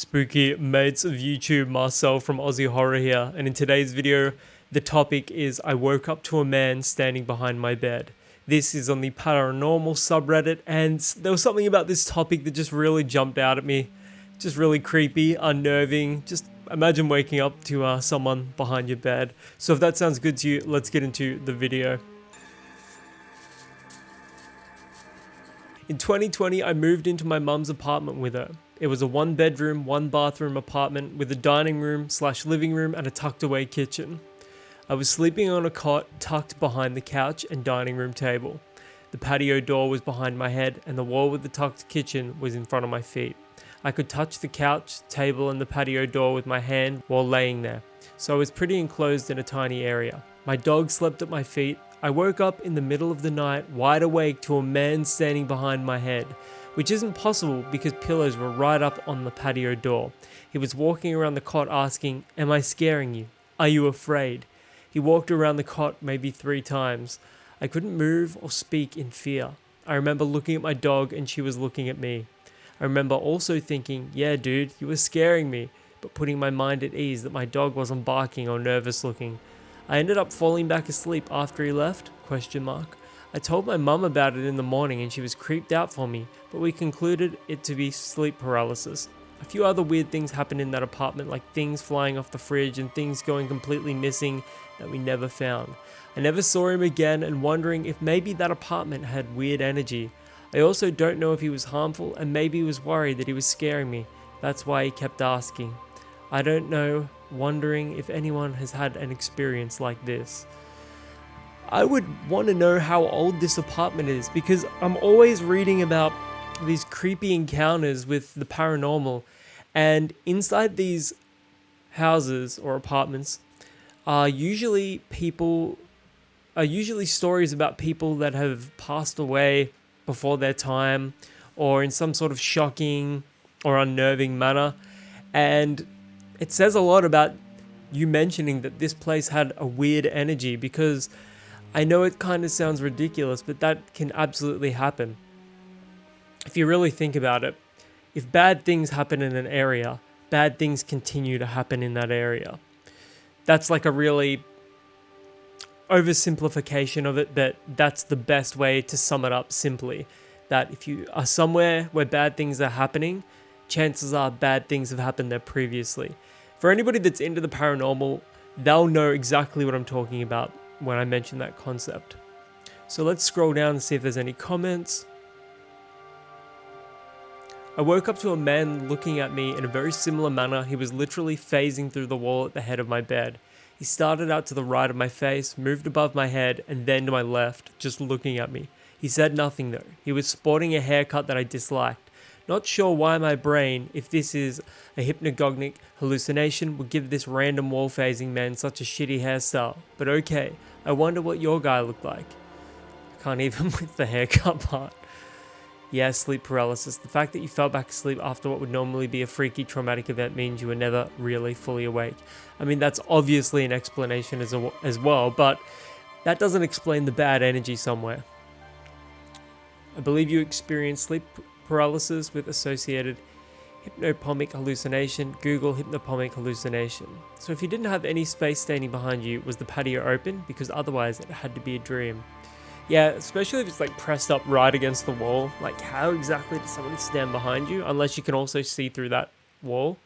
Spooky mates of YouTube, Marcel from Aussie Horror here, and in today's video, the topic is I woke up to a man standing behind my bed. This is on the paranormal subreddit, and there was something about this topic that just really jumped out at me. Just really creepy, unnerving, just imagine waking up to someone behind your bed. So if that sounds good to you, let's get into the video. In 2020, I moved into my mum's apartment with her. It was a 1-bedroom, 1-bathroom apartment with a dining room / living room and a tucked away kitchen. I was sleeping on a cot tucked behind the couch and dining room table. The patio door was behind my head and the wall with the tucked kitchen was in front of my feet. I could touch the couch, table and the patio door with my hand while laying there, so I was pretty enclosed in a tiny area. My dog slept at my feet. I woke up in the middle of the night, wide awake to a man standing behind my head, which isn't possible because pillows were right up on the patio door. He was walking around the cot asking, "Am I scaring you? Are you afraid?" He walked around the cot maybe 3 times. I couldn't move or speak in fear. I remember looking at my dog and she was looking at me. I remember also thinking, yeah dude, you were scaring me, but putting my mind at ease that my dog wasn't barking or nervous looking. I ended up falling back asleep after he left? I told my mum about it in the morning and she was creeped out for me, but we concluded it to be sleep paralysis. A few other weird things happened in that apartment, like things flying off the fridge and things going completely missing that we never found. I never saw him again and wondering if maybe that apartment had weird energy. I also don't know if he was harmful and maybe he was worried that he was scaring me. That's why he kept asking. I don't know, wondering if anyone has had an experience like this. I would want to know how old this apartment is because I'm always reading about these creepy encounters with the paranormal, and inside these houses or apartments are usually stories about people that have passed away before their time or in some sort of shocking or unnerving manner. And it says a lot about you mentioning that this place had a weird energy, because I know it kind of sounds ridiculous, but that can absolutely happen. If you really think about it, if bad things happen in an area, bad things continue to happen in that area. That's like a really oversimplification of it, but that's the best way to sum it up simply. That if you are somewhere where bad things are happening, chances are bad things have happened there previously. For anybody that's into the paranormal, they'll know exactly what I'm talking about when I mention that concept. So let's scroll down and see if there's any comments. I woke up to a man looking at me in a very similar manner. He was literally phasing through the wall at the head of my bed. He started out to the right of my face, moved above my head, and then to my left, just looking at me. He said nothing though. He was sporting a haircut that I disliked. Not sure why my brain, if this is a hypnagogic hallucination, would give this random wall phasing man such a shitty hairstyle. But okay, I wonder what your guy looked like. I can't even with the haircut part. Yeah, sleep paralysis. The fact that you fell back asleep after what would normally be a freaky traumatic event means you were never really fully awake. I mean, that's obviously an explanation as well, but that doesn't explain the bad energy somewhere. I believe you experienced sleep paralysis with associated hypnopompic hallucination. Google hypnopompic hallucination. So if you didn't have any space standing behind you, was the patio open? Because otherwise it had to be a dream. Yeah, especially if it's like pressed up right against the wall. Like how exactly does somebody stand behind you? Unless you can also see through that wall.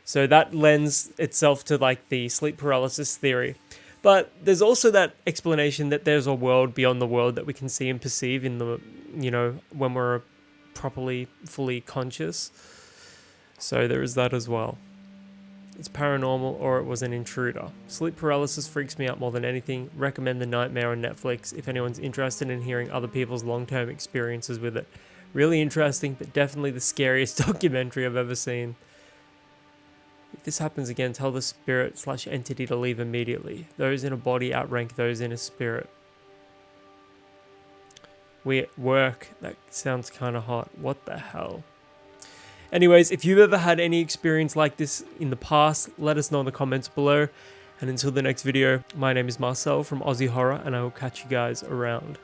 So that lends itself to like the sleep paralysis theory. But there's also that explanation that there's a world beyond the world that we can see and perceive in the, when we're properly, fully conscious. So there is that as well. It's paranormal or it was an intruder. Sleep paralysis freaks me out more than anything. Recommend The Nightmare on Netflix if anyone's interested in hearing other people's long-term experiences with it. Really interesting, but definitely the scariest documentary I've ever seen. If this happens again, tell the spirit / entity to leave immediately. Those in a body outrank those in a spirit. We at work. That sounds kind of hot. What the hell? Anyways, if you've ever had any experience like this in the past, let us know in the comments below. And until the next video, my name is Marcel from Aussie Horror, and I will catch you guys around.